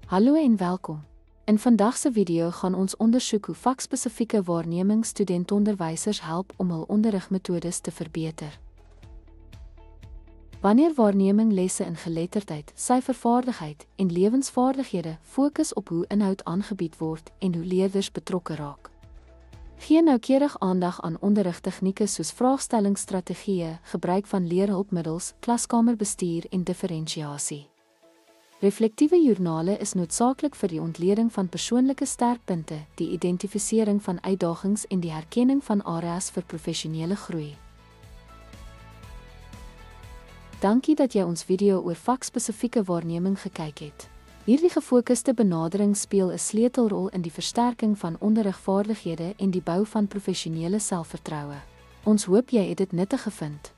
Hallo en welkom. In vandag se video gaan ons ondersoek hoe vakspesifieke waarneming studentonderwysers help om hul onderrigmetodes te verbeter. Wanneer waarneming lesse in geletterdheid, syfervaardigheid en lewensvaardighede fokus op hoe inhoud aangebied word en hoe leerders betrokke raak. Gee noukeurig aandag aan onderrigtegnieke soos vraagstellingsstrategieë, gebruik van leerhulpmiddels, klaskamerbestuur en diferensiasie. Reflektiewe joernale is noodsaaklik vir die ontleding van persoonlike sterkpunte, die identifisering van uitdagings en die herkenning van areas vir professionele groei. Dankie dat jy ons video oor vakspesifieke waarneming gekyk het. Hierdie gefokuste benadering speel 'n sleutelrol in die versterking van onderrigvaardighede en die bou van professionele selfvertroue. Ons hoop jy het dit nuttig gevind.